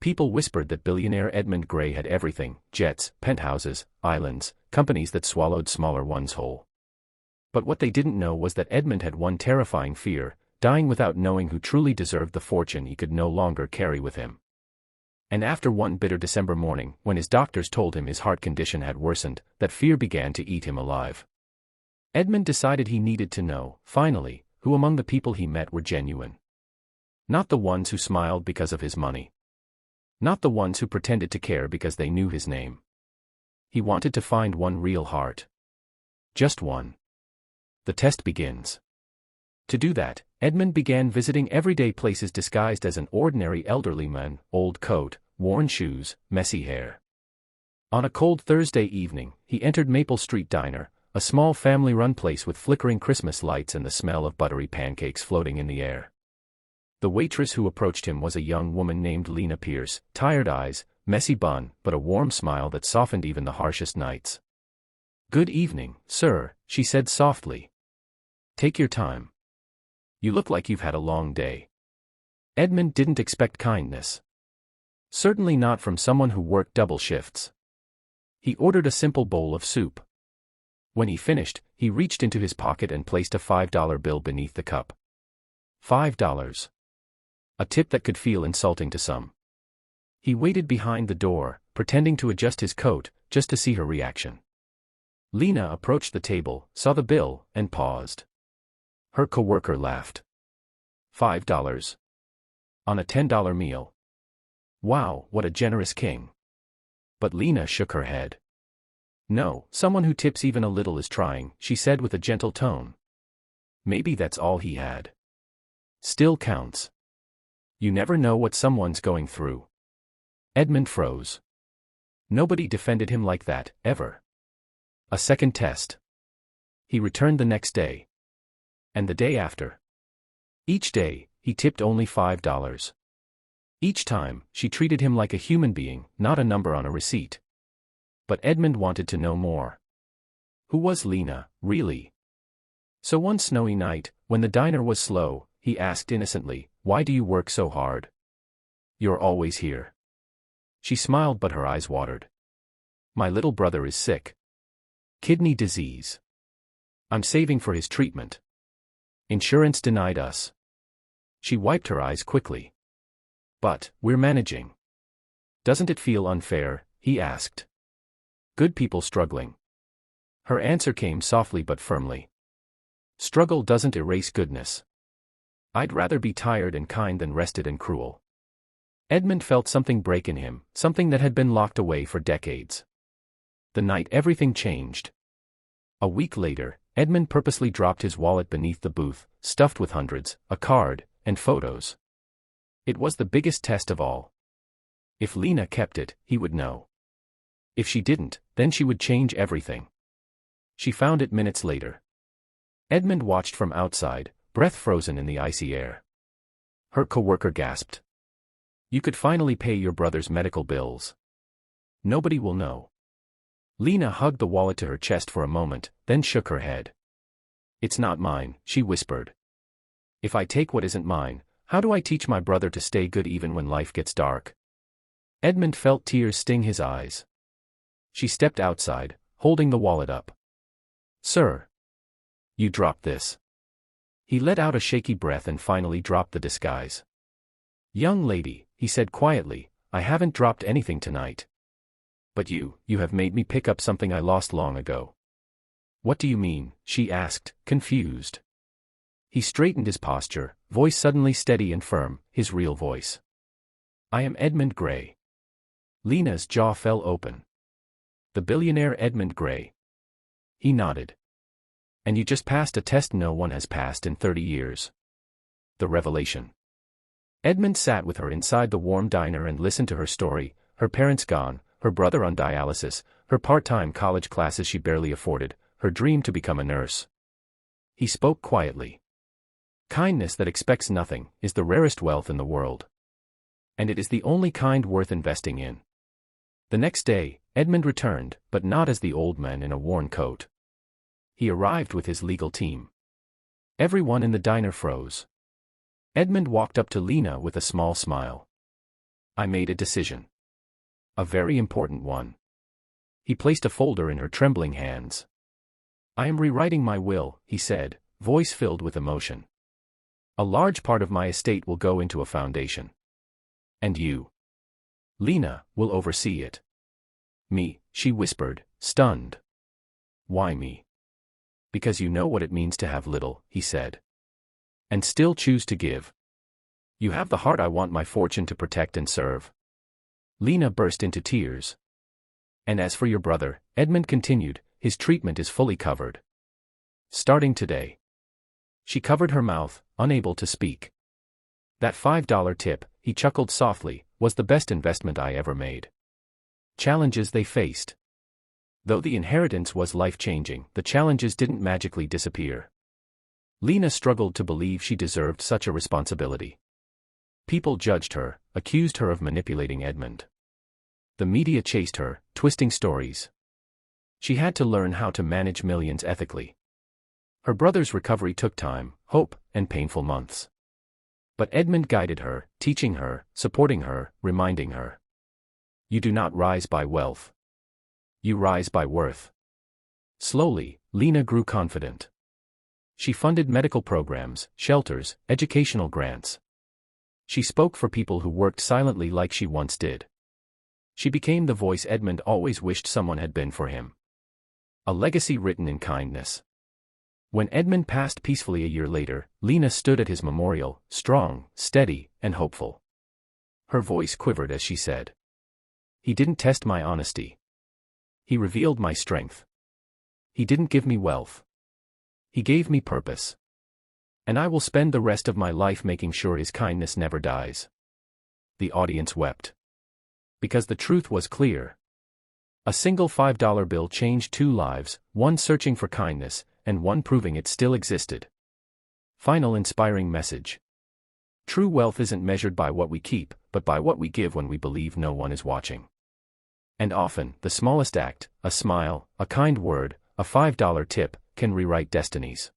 People whispered that billionaire Edmund Gray had everything: jets, penthouses, islands, companies that swallowed smaller ones whole. But what they didn't know was that Edmund had one terrifying fear: dying without knowing who truly deserved the fortune he could no longer carry with him. And after one bitter December morning, when his doctors told him his heart condition had worsened, that fear began to eat him alive. Edmund decided he needed to know, finally, who among the people he met were genuine. Not the ones who smiled because of his money. Not the ones who pretended to care because they knew his name. He wanted to find one real heart. Just one. The test begins. To do that, Edmund began visiting everyday places disguised as an ordinary elderly man: old coat, worn shoes, messy hair. On a cold Thursday evening, he entered Maple Street Diner, a small family-run place with flickering Christmas lights and the smell of buttery pancakes floating in the air. The waitress who approached him was a young woman named Lena Pierce, tired eyes, messy bun, but a warm smile that softened even the harshest nights. "Good evening, sir," she said softly. "Take your time. You look like you've had a long day." Edmund didn't expect kindness. Certainly not from someone who worked double shifts. He ordered a simple bowl of soup. When he finished, he reached into his pocket and placed a $5 bill beneath the cup. $5. A tip that could feel insulting to some. He waited behind the door, pretending to adjust his coat, just to see her reaction. Lena approached the table, saw the bill, and paused. Her coworker laughed. $5. On a $10 meal. Wow, what a generous king. But Lena shook her head. "No, someone who tips even a little is trying," she said with a gentle tone. Maybe that's all he had. Still counts. You never know what someone's going through. Edmund froze. Nobody defended him like that, ever. A second test. He returned the next day. And the day after. Each day, he tipped only $5. Each time, she treated him like a human being, not a number on a receipt. But Edmund wanted to know more. Who was Lena, really? So one snowy night, when the diner was slow, he asked innocently, "Why do you work so hard? You're always here." She smiled, but her eyes watered. "My little brother is sick. Kidney disease. I'm saving for his treatment. Insurance denied us." She wiped her eyes quickly. "But, we're managing." "Doesn't it feel unfair?" he asked. "Good people struggling." Her answer came softly but firmly. "Struggle doesn't erase goodness. I'd rather be tired and kind than rested and cruel." Edmund felt something break in him, something that had been locked away for decades. The night everything changed. A week later, Edmund purposely dropped his wallet beneath the booth, stuffed with hundreds, a card, and photos. It was the biggest test of all. If Lena kept it, he would know. If she didn't, then she would change everything. She found it minutes later. Edmund watched from outside, breath frozen in the icy air. Her coworker gasped. "You could finally pay your brother's medical bills. Nobody will know." Lena hugged the wallet to her chest for a moment, then shook her head. "It's not mine," she whispered. "If I take what isn't mine, how do I teach my brother to stay good even when life gets dark?" Edmund felt tears sting his eyes. She stepped outside, holding the wallet up. "Sir. You dropped this." He let out a shaky breath and finally dropped the disguise. "Young lady," he said quietly, "I haven't dropped anything tonight. But you have made me pick up something I lost long ago." "What do you mean?" she asked, confused. He straightened his posture, voice suddenly steady and firm, his real voice. "I am Edmund Gray." Lena's jaw fell open. "The billionaire Edmund Gray." He nodded. "And you just passed a test no one has passed in 30 years. The revelation." Edmund sat with her inside the warm diner and listened to her story, her parents gone, her brother on dialysis, her part-time college classes she barely afforded, her dream to become a nurse. He spoke quietly. "Kindness that expects nothing is the rarest wealth in the world. And it is the only kind worth investing in." The next day, Edmund returned, but not as the old man in a worn coat. He arrived with his legal team. Everyone in the diner froze. Edmund walked up to Lena with a small smile. I made a decision. A very important one. He placed a folder in her trembling hands. I am rewriting my will, he said, voice filled with emotion. A large part of my estate will go into a foundation. And you, Lena, will oversee it. Me, she whispered, stunned. Why me? Because you know what it means to have little, he said. And still choose to give. You have the heart I want my fortune to protect and serve. Lena burst into tears. And as for your brother, Edmund continued, his treatment is fully covered. Starting today. She covered her mouth, unable to speak. That $5 tip, he chuckled softly, was the best investment I ever made. Challenges they faced. Though the inheritance was life-changing, the challenges didn't magically disappear. Lena struggled to believe she deserved such a responsibility. People judged her, accused her of manipulating Edmund. The media chased her, twisting stories. She had to learn how to manage millions ethically. Her brother's recovery took time, hope, and painful months. But Edmund guided her, teaching her, supporting her, reminding her. You do not rise by wealth. You rise by worth. Slowly, Lena grew confident. She funded medical programs, shelters, educational grants. She spoke for people who worked silently like she once did. She became the voice Edmund always wished someone had been for him. A legacy written in kindness. When Edmund passed peacefully a year later, Lena stood at his memorial, strong, steady, and hopeful. Her voice quivered as she said, "He didn't test my honesty. He revealed my strength. He didn't give me wealth. He gave me purpose. And I will spend the rest of my life making sure his kindness never dies." The audience wept. Because the truth was clear. A single $5 bill changed two lives, one searching for kindness, and one proving it still existed. Final inspiring message. True wealth isn't measured by what we keep, but by what we give when we believe no one is watching. And often, the smallest act, a smile, a kind word, a $5 tip, can rewrite destinies.